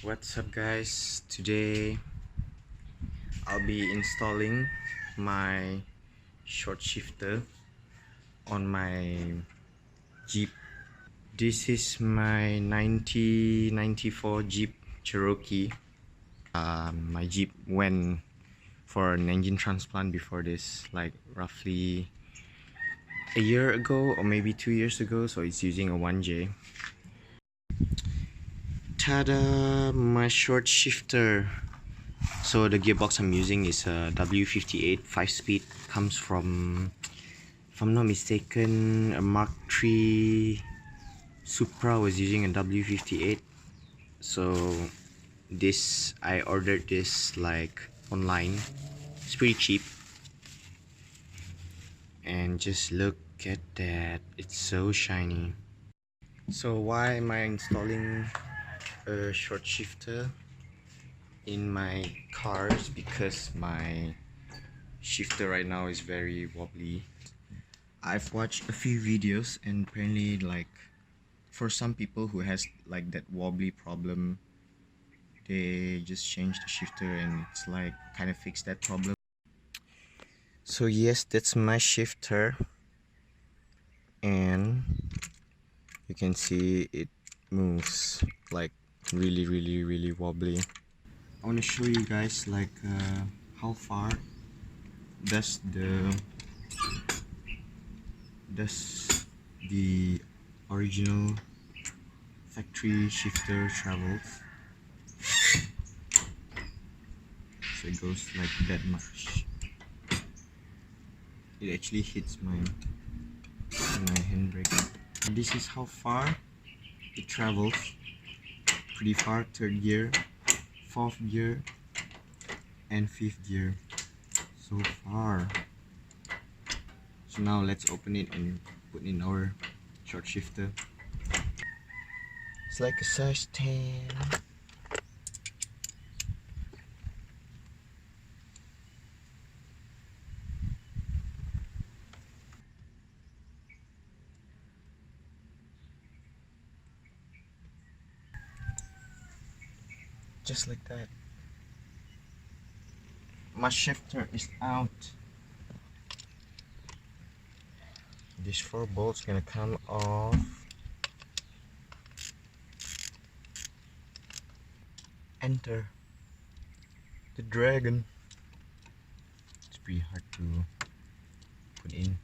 What's up guys, today I'll be installing my short shifter on my Jeep. This is my 1994 Jeep Cherokee. My Jeep went for an engine transplant before this, like roughly a year ago or maybe 2 years ago, so it's using a 1J. Tada! My short shifter. So the gearbox I'm using is a W58 5-speed. Comes from, if I'm not mistaken, a Mark III Supra was using a W58. So this, I ordered this like online. It's pretty cheap. And just look at that, it's so shiny. So why am I installing a short shifter in my cars? Because my shifter right now is very wobbly. I've watched a few videos and apparently, like, for some people who has like that wobbly problem, they just change the shifter and it's like kind of fix that problem. So yes, that's my shifter, and you can see it moves like really wobbly. I want to show you guys like how far does the original factory shifter travels. So it goes like that much. It actually hits my handbrake. This is how far it travels. Pretty far. Third gear, fourth gear, and fifth gear. So far. So now let's open it and put in our short shifter. It's like a size 10. Just like that. My shifter is out. These 4 bolts gonna come off. Enter the dragon. It's pretty hard to put in.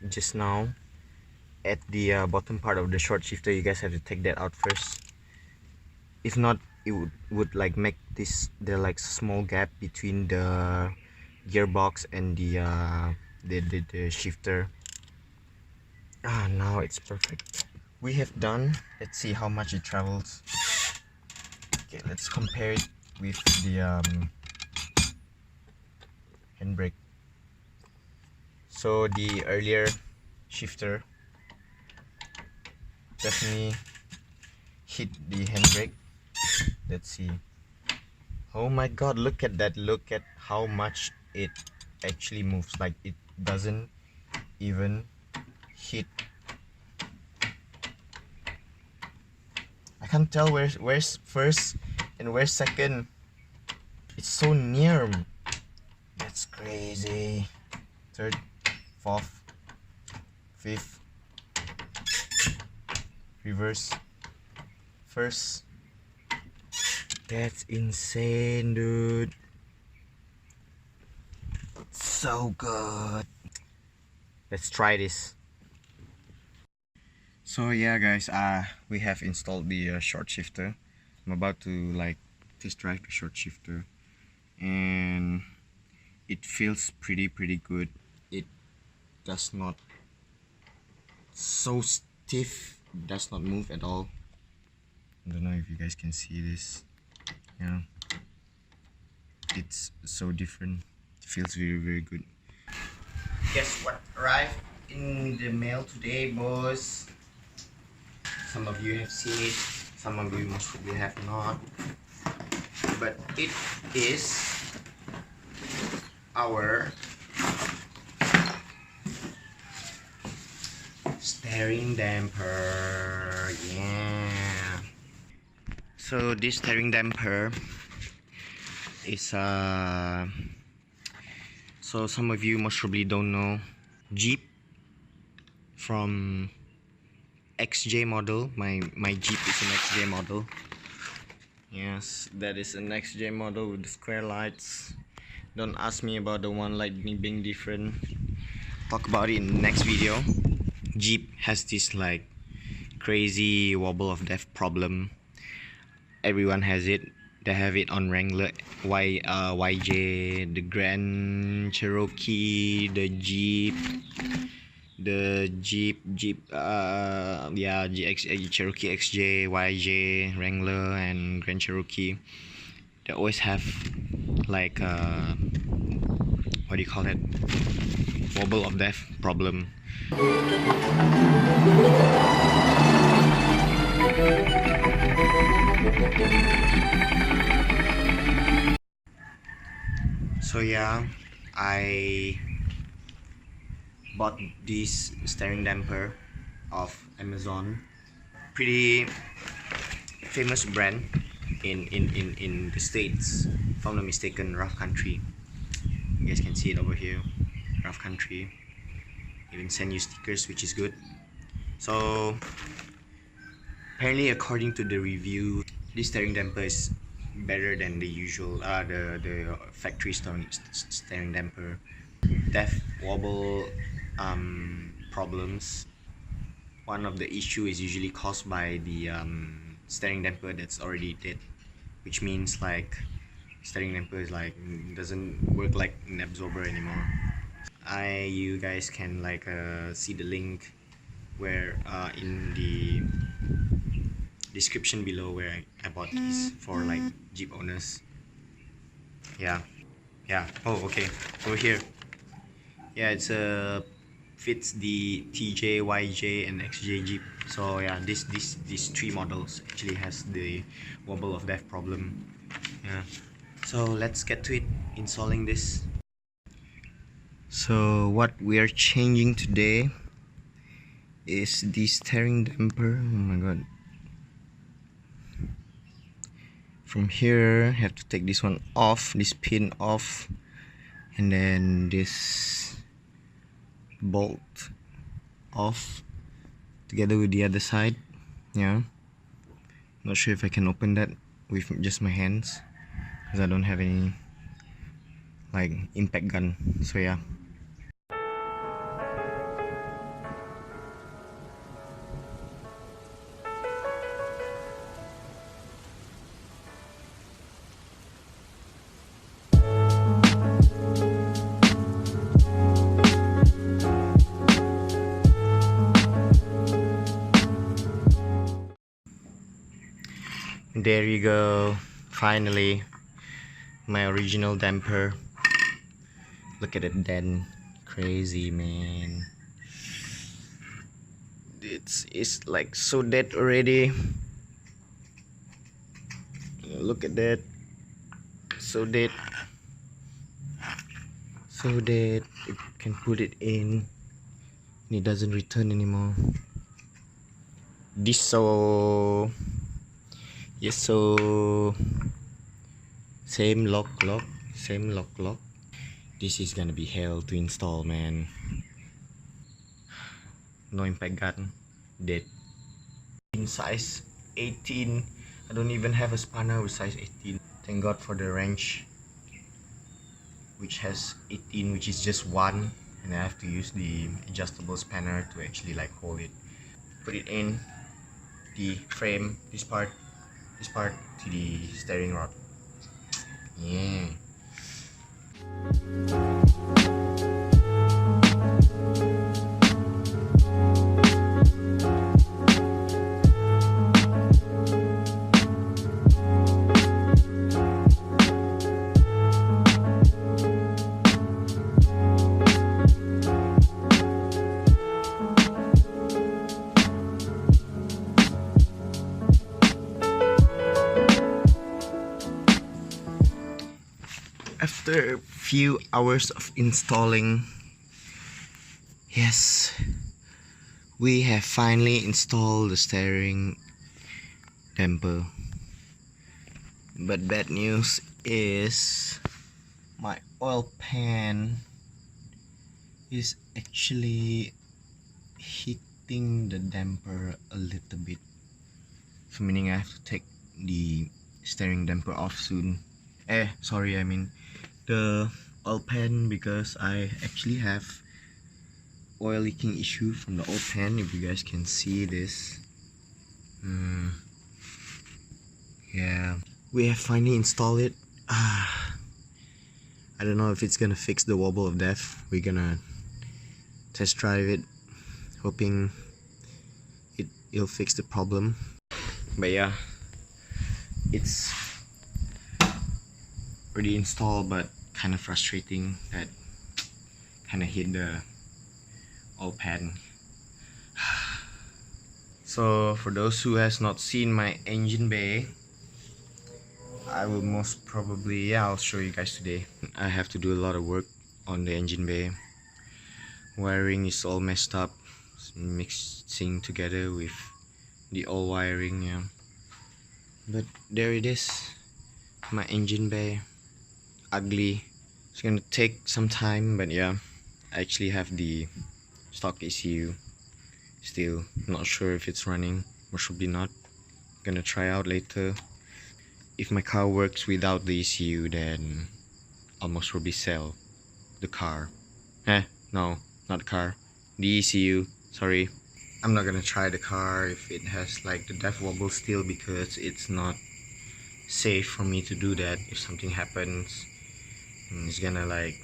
Just now at the bottom part of the short shifter, you guys have to take that out first. If not, it would like make the like small gap between the gearbox and the shifter. Now it's perfect. We have done. Let's see how much it travels. Okay, let's compare it with the handbrake. So the earlier shifter definitely hit the handbrake. Let's see. Oh my god, look at that. Look at how much it actually moves. Like it doesn't even hit. I can't tell where's first and where's second. It's so near. That's crazy. Third, fourth, fifth, reverse, first. That's insane, dude. So good. Let's try this. So yeah guys, we have installed the short shifter. I'm about to like test drive the short shifter, and it feels pretty good. It does not so stiff, does not move at all. I don't know if you guys can see this. Yeah, it's so different. It feels very good. Guess what arrived in the mail today, boys? Some of you have seen it, some of you most probably have not, but it is our steering damper. Yeah. So this steering damper is so some of you most probably don't know, Jeep from XJ model. My Jeep is an XJ model. Yes, that is an XJ model with the square lights. Don't ask me about the one light being different. Talk about it in the next video. Jeep has this like crazy wobble of death problem. Everyone has it. They have it on Wrangler, YJ, the Grand Cherokee, the Jeep, Cherokee XJ, YJ, Wrangler, and Grand Cherokee. They always have like what do you call it? Wobble of death problem. So yeah, I bought this steering damper of Amazon. Pretty famous brand in the States, if I'm not mistaken. Rough Country. You guys can see it over here. Rough Country. Even send you stickers, which is good. So apparently, according to the review, this steering damper is better than the usual the factory steering damper. Death wobble problems. One of the issue is usually caused by the steering damper that's already dead, which means like steering damper is like doesn't work like an absorber anymore. You guys can like see the link where in the description below where I bought these for like Jeep owners. Yeah. Oh, okay. Over here. Yeah, it's fits the TJ, YJ, and XJ Jeep. So yeah, these three models actually has the wobble of death problem. Yeah. So let's get to it, installing this. So what we are changing today is the steering damper. Oh my god. From here, I have to take this one off, this pin off, and then this bolt off together with the other side. Yeah, not sure if I can open that with just my hands because I don't have any like impact gun. So yeah. There you go, finally my original damper. Look at it then, crazy man. It's like so dead already. Look at that, so dead. You can put it in and it doesn't return anymore. This so yes, so same lock. This is gonna be hell to install, man. No impact gun, dead. In size 18, I don't even have a spanner with size 18. Thank God for the wrench, which has 18, which is just one, and I have to use the adjustable spanner to actually like hold it. Put it in the frame, this part to the steering rod. Yeah. After a few hours of installing, yes, we have finally installed the steering damper. But bad news is my oil pan is actually hitting the damper a little bit. So meaning I have to take the steering damper off soon. Sorry, I mean the oil pan, because I actually have oil leaking issue from the oil pan. If you guys can see this, yeah, we have finally installed it. I don't know if it's gonna fix the wobble of death. We're gonna test drive it, hoping it'll fix the problem. But yeah, it's already installed, but kind of frustrating that kind of hit the oil pan. So for those who has not seen my engine bay, I will most probably, yeah, I'll show you guys today. I have to do a lot of work on the engine bay. Wiring is all messed up, mixing together with the old wiring, yeah. But there it is, my engine bay. Ugly. It's gonna take some time, but yeah, I actually have the stock ECU still. Not sure if it's running, or probably not. Gonna try out later. If my car works without the ECU, then I'll most probably sell the car. No, not the car, the ECU, sorry. I'm not gonna try the car if it has like the death wobble still, because it's not safe for me to do that. If something happens, it's gonna like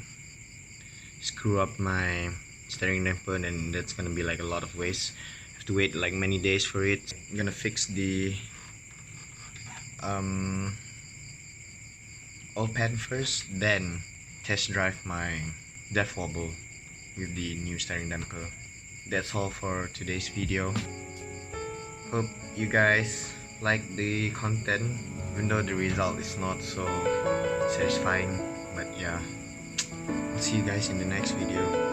screw up my steering damper, and that's gonna be like a lot of waste. I have to wait like many days for it. I'm gonna fix the oil pan first, then test drive my death wobble with the new steering damper. That's all for today's video. Hope you guys like the content, even though the result is not so satisfying. But yeah, I'll see you guys in the next video.